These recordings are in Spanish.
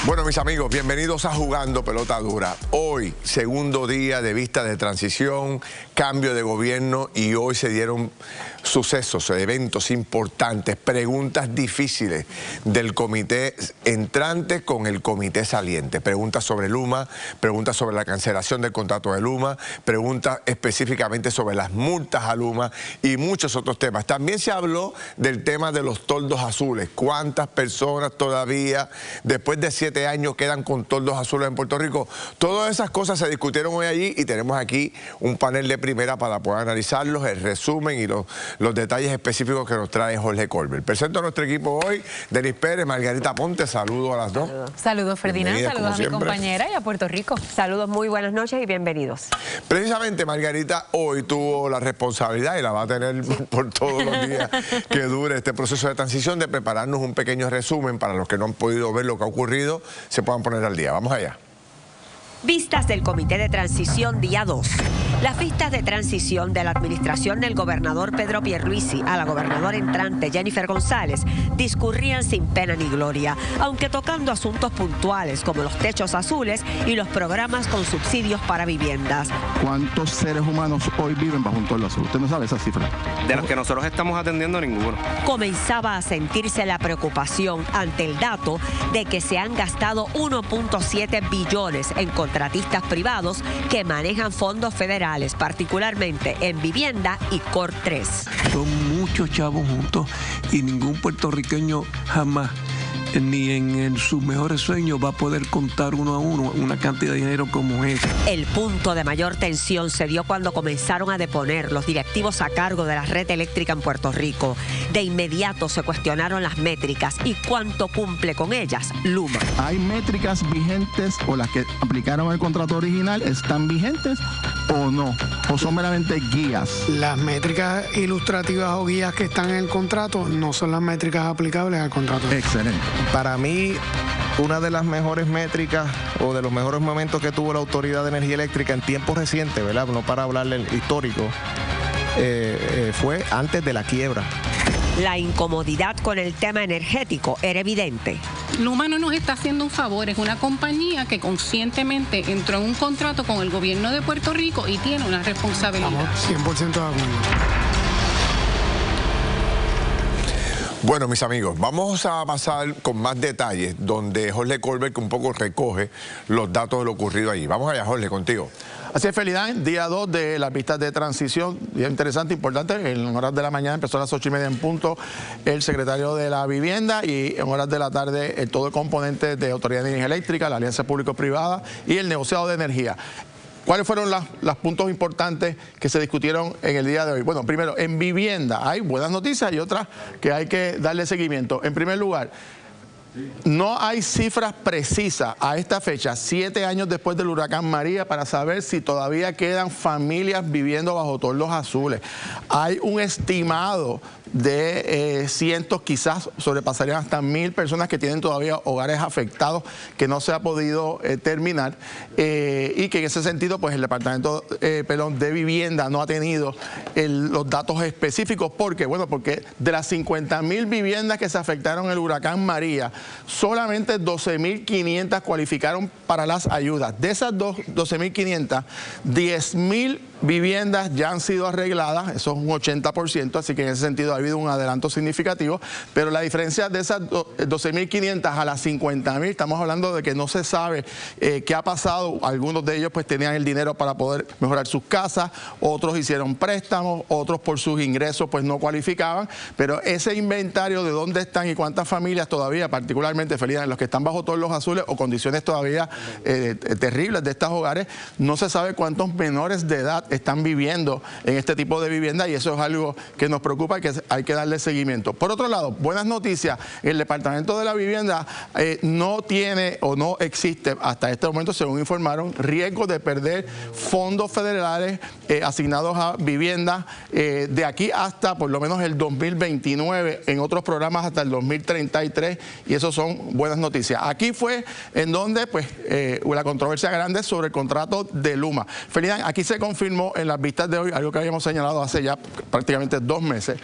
Bueno, mis amigos, bienvenidos a Jugando Pelota Dura. Hoy, segundo día de vista de transición, cambio de gobierno, y hoy se dieron sucesos, eventos importantes, preguntas difíciles del comité entrante con el comité saliente. Preguntas sobre Luma, preguntas sobre la cancelación del contrato de Luma, preguntas específicamente sobre las multas a Luma y muchos otros temas. También se habló del tema de los toldos azules. ¿Cuántas personas todavía, después de 7 años, quedan con toldos azules en Puerto Rico? Todas esas cosas se discutieron hoy allí y tenemos aquí un panel de primera para poder analizarlos, el resumen y los detalles específicos que nos trae Jorge Colbert. Presento a nuestro equipo hoy: Denis Pérez, Margarita Ponte, saludos a las dos. Saludos, Ferdinand, saludos a mi compañera y a Puerto Rico. Saludos, muy buenas noches y bienvenidos. Precisamente Margarita hoy tuvo la responsabilidad, y la va a tener por todos los días que dure este proceso de transición, de prepararnos un pequeño resumen para los que no han podido ver lo que ha ocurrido, se puedan poner al día. Vamos allá. Vistas del Comité de Transición, día 2. Las vistas de transición de la administración del gobernador Pedro Pierluisi a la gobernadora entrante Jennifer González discurrían sin pena ni gloria, aunque tocando asuntos puntuales como los techos azules y los programas con subsidios para viviendas. ¿Cuántos seres humanos hoy viven bajo un toldo azul? ¿Usted no sabe esa cifra? De los que nosotros estamos atendiendo, ninguno. Comenzaba a sentirse la preocupación ante el dato de que se han gastado 1.7 billones en contratistas privados que manejan fondos federales, particularmente en vivienda y Cor 3. Son muchos chavos juntos y ningún puertorriqueño jamás, ni en sus mejores sueños, va a poder contar uno a uno una cantidad de dinero como esa. El punto de mayor tensión se dio cuando comenzaron a deponer los directivos a cargo de la red eléctrica en Puerto Rico. De inmediato se cuestionaron las métricas y cuánto cumple con ellas Luma. ¿Hay métricas vigentes o las que aplicaron el contrato original están vigentes o no? ¿O son meramente guías? Las métricas ilustrativas o guías que están en el contrato no son las métricas aplicables al contrato. Excelente. Para mí, una de las mejores métricas o de los mejores momentos que tuvo la Autoridad de Energía Eléctrica en tiempos recientes, ¿verdad? No para hablarle histórico, fue antes de la quiebra. La incomodidad con el tema energético era evidente. Luma no nos está haciendo un favor, es una compañía que conscientemente entró en un contrato con el gobierno de Puerto Rico y tiene una responsabilidad. Estamos 100% de acuerdo. Bueno, mis amigos, vamos a pasar con más detalles, donde Jorge Colbert un poco recoge los datos de lo ocurrido allí. Vamos allá, Jorge, contigo. Así es, Ferdinand, día 2 de las vistas de transición, día interesante, importante. En horas de la mañana empezó a las 8:30 en punto el secretario de la Vivienda, y en horas de la tarde todo el componente de Autoridad de Energía Eléctrica, la Alianza Público-Privada y el negociado de energía. ¿Cuáles fueron los puntos importantes que se discutieron en el día de hoy? Bueno, primero, en vivienda hay buenas noticias y otras que hay que darle seguimiento. En primer lugar, no hay cifras precisas a esta fecha, 7 años después del huracán María, para saber si todavía quedan familias viviendo bajo toldos azules. Hay un estimado de cientos, quizás sobrepasarían hasta 1000 personas que tienen todavía hogares afectados que no se ha podido terminar, y que en ese sentido pues el Departamento de Vivienda no ha tenido los datos específicos. ¿Por qué? Bueno, porque de las 50.000 viviendas que se afectaron en el huracán María, solamente 12.500 cualificaron para las ayudas. De esas 12.500, 10.000 viviendas ya han sido arregladas, eso es un 80%, así que en ese sentido ha habido un adelanto significativo, pero la diferencia de esas 12.500 a las 50.000, estamos hablando de que no se sabe qué ha pasado. Algunos de ellos pues tenían el dinero para poder mejorar sus casas, otros hicieron préstamos, otros por sus ingresos pues no cualificaban, pero ese inventario de dónde están y cuántas familias todavía, particularmente Felina, los que están bajo todos los azules o condiciones todavía terribles de estos hogares, no se sabe cuántos menores de edad están viviendo en este tipo de vivienda, y eso es algo que nos preocupa y que hay que darle seguimiento. Por otro lado, buenas noticias, el Departamento de la Vivienda no tiene o no existe hasta este momento, según informaron, riesgo de perder fondos federales asignados a vivienda de aquí hasta por lo menos el 2029, en otros programas hasta el 2033, y eso son buenas noticias. Aquí fue en donde pues la controversia grande sobre el contrato de Luma. Ferdinand, aquí se confirmó en las vistas de hoy algo que habíamos señalado hace ya prácticamente 2 meses.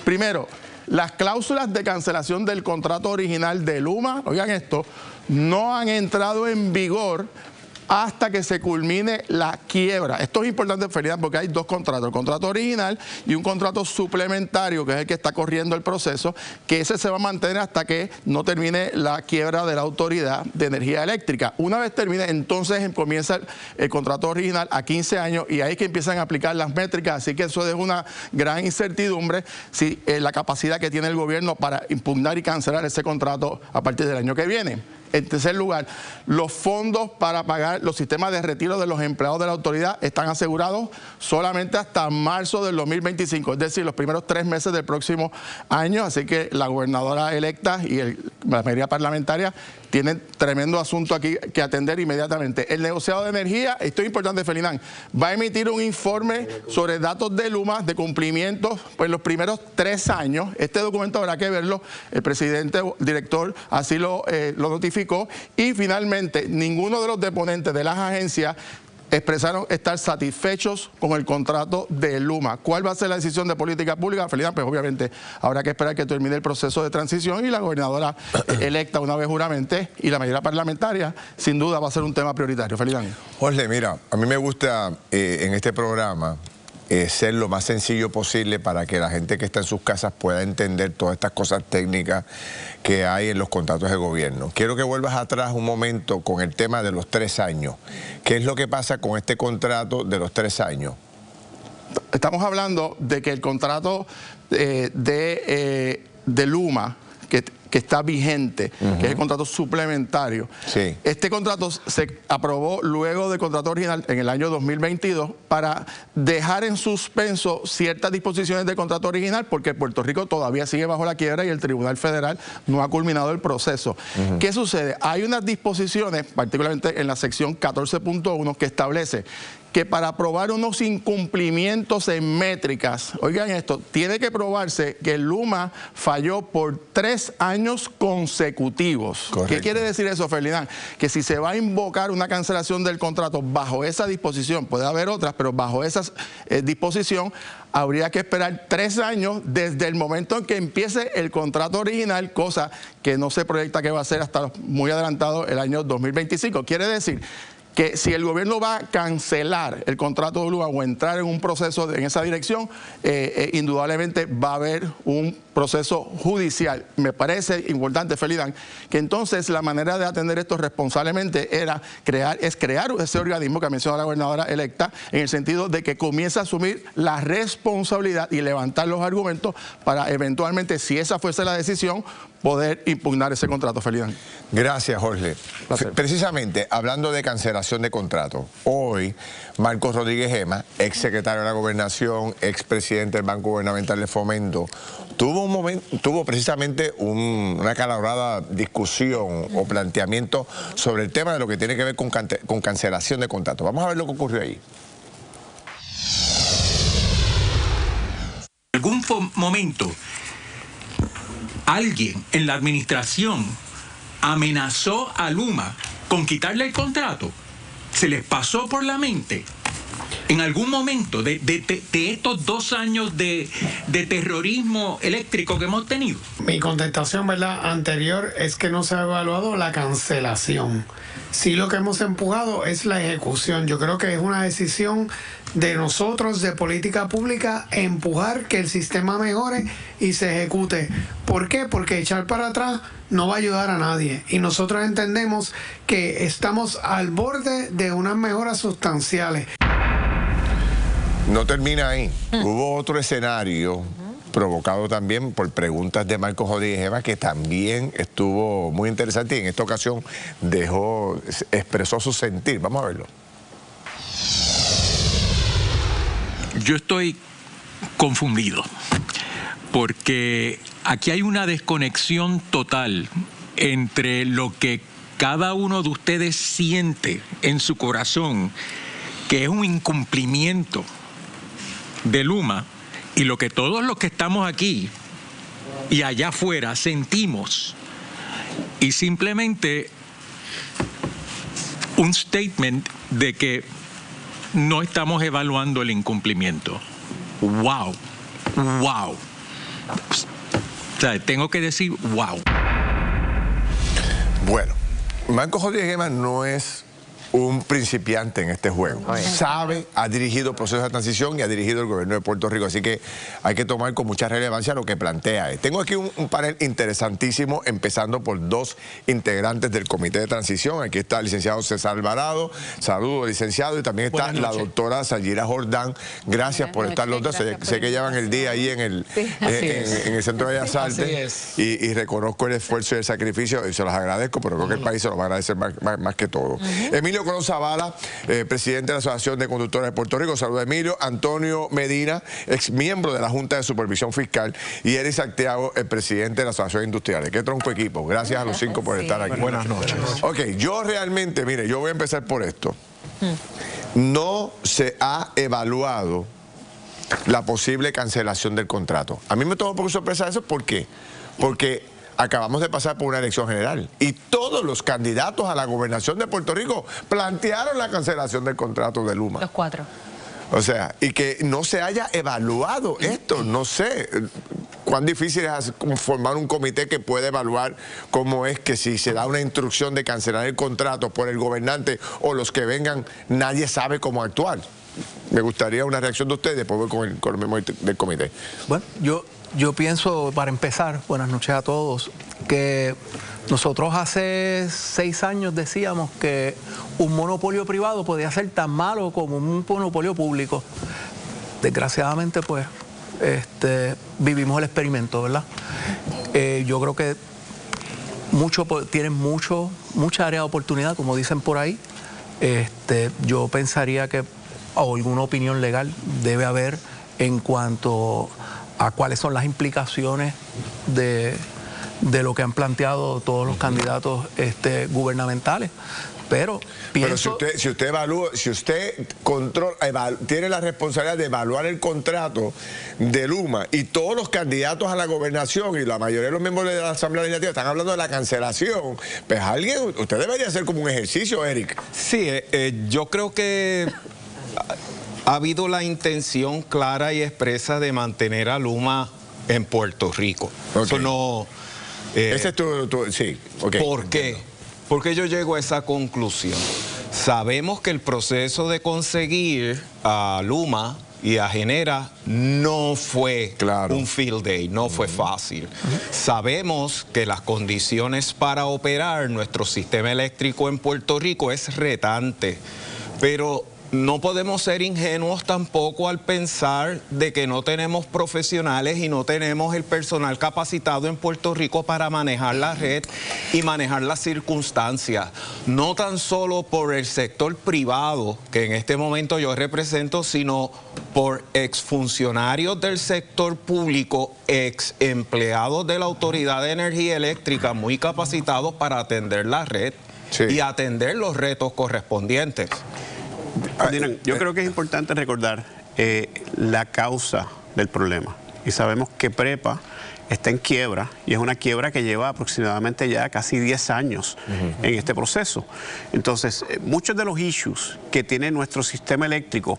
Primero, las cláusulas de cancelación del contrato original de Luma, oigan esto, no han entrado en vigor hasta que se culmine la quiebra. Esto es importante, Ferdinand, porque hay dos contratos, el contrato original y un contrato suplementario, que es el que está corriendo el proceso, que ese se va a mantener hasta que no termine la quiebra de la Autoridad de Energía Eléctrica. Una vez termine, entonces comienza el contrato original a 15 años y ahí es que empiezan a aplicar las métricas, así que eso es una gran incertidumbre si la capacidad que tiene el gobierno para impugnar y cancelar ese contrato a partir del año que viene. En tercer lugar, los fondos para pagar los sistemas de retiro de los empleados de la autoridad están asegurados solamente hasta marzo del 2025, es decir, los primeros 3 meses del próximo año. Así que la gobernadora electa y la mayoría parlamentaria tienen tremendo asunto aquí que atender inmediatamente. El negociado de energía, esto es importante, Ferdinand, va a emitir un informe sobre datos de Luma de cumplimiento en los primeros 3 años. Este documento habrá que verlo, el presidente director así lo notificó. Y finalmente, ninguno de los deponentes de las agencias expresaron estar satisfechos con el contrato de Luma. ¿Cuál va a ser la decisión de política pública, Ferdinand? Pues obviamente habrá que esperar que termine el proceso de transición y la gobernadora electa una vez juramente y la mayoría parlamentaria sin duda va a ser un tema prioritario. Ferdinand. Jorge, mira, a mí me gusta en este programa ser lo más sencillo posible para que la gente que está en sus casas pueda entender todas estas cosas técnicas que hay en los contratos de gobierno. Quiero que vuelvas atrás un momento con el tema de los 3 años. ¿Qué es lo que pasa con este contrato de los 3 años? Estamos hablando de que el contrato de Luma, que está vigente, que es el contrato suplementario. Sí. Este contrato se aprobó luego del contrato original en el año 2022 para dejar en suspenso ciertas disposiciones del contrato original porque Puerto Rico todavía sigue bajo la quiebra y el Tribunal Federal no ha culminado el proceso. ¿Qué sucede? Hay unas disposiciones, particularmente en la sección 14.1, que establece que para probar unos incumplimientos en métricas, oigan esto, tiene que probarse que Luma falló por 3 años consecutivos. Correcto. ¿Qué quiere decir eso, Ferdinand? Que si se va a invocar una cancelación del contrato bajo esa disposición, puede haber otras, pero bajo esa disposición, habría que esperar 3 años desde el momento en que empiece el contrato original, cosa que no se proyecta que va a ser hasta muy adelantado el año 2025. Quiere decir que si el gobierno va a cancelar el contrato de Luma o entrar en un proceso en esa dirección, indudablemente va a haber un proceso judicial. Me parece importante, Ferdinand, que entonces la manera de atender esto responsablemente era crear ese organismo que ha mencionado la gobernadora electa, en el sentido de que comience a asumir la responsabilidad y levantar los argumentos para eventualmente, si esa fuese la decisión, poder impugnar ese contrato, Ferdinand. Gracias, Jorge. Precisamente, hablando de cancelación de contrato, hoy Marcos Rodríguez Gema, ex secretario de la Gobernación, ex presidente del Banco Gubernamental de Fomento, tuvo precisamente una acalorada discusión o planteamiento sobre el tema de lo que tiene que ver con cancelación de contrato. Vamos a ver lo que ocurrió ahí. En algún momento, alguien en la administración amenazó a Luma con quitarle el contrato. ¿Se les pasó por la mente? En algún momento de estos 2 años de terrorismo eléctrico que hemos tenido. Mi contestación, ¿verdad?, anterior es que no se ha evaluado la cancelación. Sí, lo que hemos empujado es la ejecución. Yo creo que es una decisión de nosotros, de política pública, empujar que el sistema mejore y se ejecute. ¿Por qué? Porque echar para atrás no va a ayudar a nadie. Y nosotros entendemos que estamos al borde de unas mejoras sustanciales. No termina ahí. Hubo otro escenario provocado también por preguntas de Marcos Rodríguez Gema, que también estuvo muy interesante y en esta ocasión expresó su sentir. Vamos a verlo. Yo estoy confundido porque aquí hay una desconexión total entre lo que cada uno de ustedes siente en su corazón, que es un incumplimiento de Luma, y lo que todos los que estamos aquí y allá afuera sentimos, y simplemente un statement de que no estamos evaluando el incumplimiento. ¡Wow! ¡Wow! O sea, tengo que decir ¡wow! Bueno, Marco Rodríguez Guemas no es un principiante en este juego. Sabe, ha dirigido procesos de transición y ha dirigido el gobierno de Puerto Rico, así que hay que tomar con mucha relevancia lo que plantea él. Tengo aquí un panel interesantísimo, empezando por dos integrantes del Comité de Transición. Aquí está el licenciado César Alvarado, saludos licenciado, y también está la doctora Sayira Jordán. Gracias por estar los dos. Sé que llevan el día ahí en el Centro de Bellas Artes y reconozco el esfuerzo y el sacrificio y se los agradezco, pero creo que el país se los va a agradecer más que todo. Emilio Colón Zavala, presidente de la Asociación de Conductores de Puerto Rico. Saludos, Emilio. Antonio Medina, ex miembro de la Junta de Supervisión Fiscal. Y Eric Santiago, el presidente de la Asociación Industrial. Qué tronco equipo. Gracias a los cinco por estar aquí. Buenas noches. Ok, yo realmente, mire, yo voy a empezar por esto. No se ha evaluado la posible cancelación del contrato. A mí me tomó por sorpresa eso. ¿Por qué? Porque acabamos de pasar por una elección general y todos los candidatos a la gobernación de Puerto Rico plantearon la cancelación del contrato de Luma. Los cuatro. O sea, y que no se haya evaluado esto, no sé cuán difícil es formar un comité que pueda evaluar cómo es que si se da una instrucción de cancelar el contrato por el gobernante o los que vengan, nadie sabe cómo actuar. Me gustaría una reacción de ustedes, después voy con el miembro del comité. Bueno, yo pienso, para empezar, buenas noches a todos, que nosotros hace 6 años decíamos que un monopolio privado podía ser tan malo como un monopolio público. Desgraciadamente, pues, vivimos el experimento, ¿verdad? Yo creo que tienen mucha área de oportunidad, como dicen por ahí. Yo pensaría que alguna opinión legal debe haber en cuanto a cuáles son las implicaciones de lo que han planteado todos los candidatos gubernamentales. Pero pienso... Pero si usted evalúa, si usted tiene la responsabilidad de evaluar el contrato de Luma y todos los candidatos a la gobernación y la mayoría de los miembros de la Asamblea Legislativa están hablando de la cancelación, pues usted debería hacer como un ejercicio, Eric. Sí, yo creo que ha habido la intención clara y expresa de mantener a Luma en Puerto Rico. Okay. Eso no... Ese es sí, okay. ¿Por qué? Porque yo llego a esa conclusión. Sabemos que el proceso de conseguir a Luma y a Genera no fue un field day, no fue fácil. Sabemos que las condiciones para operar nuestro sistema eléctrico en Puerto Rico es retante, pero no podemos ser ingenuos tampoco al pensar de que no tenemos profesionales y no tenemos el personal capacitado en Puerto Rico para manejar la red y manejar las circunstancias. No tan solo por el sector privado, que en este momento yo represento, sino por exfuncionarios del sector público, ex empleados de la Autoridad de Energía Eléctrica muy capacitados para atender la red y atender los retos correspondientes. Yo creo que es importante recordar la causa del problema. Y sabemos que PREPA está en quiebra y es una quiebra que lleva aproximadamente ya casi 10 años en este proceso. Entonces, muchos de los issues que tiene nuestro sistema eléctrico,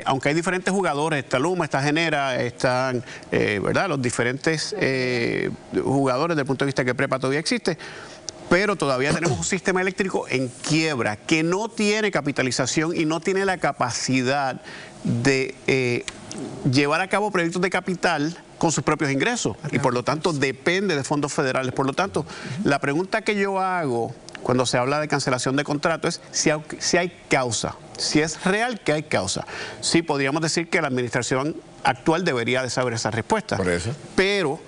aunque hay diferentes jugadores, está Luma, está Genera, están ¿verdad? Los diferentes jugadores desde el punto de vista que PREPA todavía existe, pero todavía tenemos un sistema eléctrico en quiebra que no tiene capitalización y no tiene la capacidad de llevar a cabo proyectos de capital con sus propios ingresos y por lo tanto depende de fondos federales. Por lo tanto, la pregunta que yo hago cuando se habla de cancelación de contrato es si hay causa, si es real que hay causa. Sí, podríamos decir que la administración actual debería de saber esa respuesta. Por eso. Pero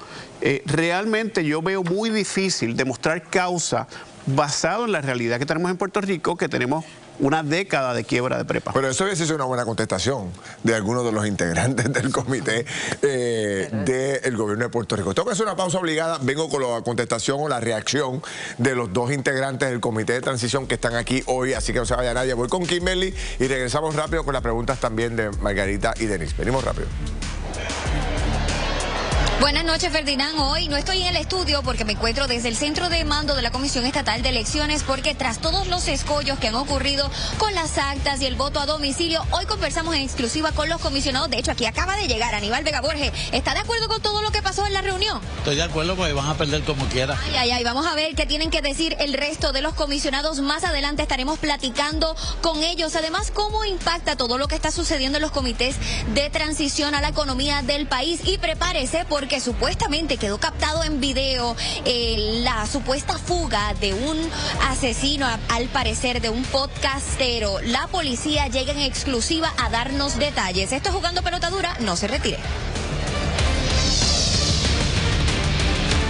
realmente yo veo muy difícil demostrar causa basado en la realidad que tenemos en Puerto Rico, que tenemos una década de quiebra de PREPA. Pero eso hubiese sido una buena contestación de algunos de los integrantes del comité del gobierno de Puerto Rico. Tengo que hacer una pausa obligada. Vengo con la contestación o la reacción de los dos integrantes del comité de transición que están aquí hoy, así que no se vaya nadie. Voy con Kimberly y regresamos rápido con las preguntas también de Margarita y Denis. Venimos rápido. Buenas noches, Ferdinand. Hoy no estoy en el estudio porque me encuentro desde el centro de mando de la Comisión Estatal de Elecciones, porque tras todos los escollos que han ocurrido con las actas y el voto a domicilio, hoy conversamos en exclusiva con los comisionados. De hecho, aquí acaba de llegar Aníbal Vega Borges. ¿Está de acuerdo con todo lo que pasó en la reunión? Estoy de acuerdo, porque van a perder como quiera. Ay, vamos a ver qué tienen que decir el resto de los comisionados. Más adelante estaremos platicando con ellos. Además, cómo impacta todo lo que está sucediendo en los comités de transición a la economía del país. Y prepárese, porque supuestamente quedó captado en video la supuesta fuga de un asesino, al parecer de un podcastero. La policía llega en exclusiva a darnos detalles. Esto es Jugando Pelota Dura, no se retire.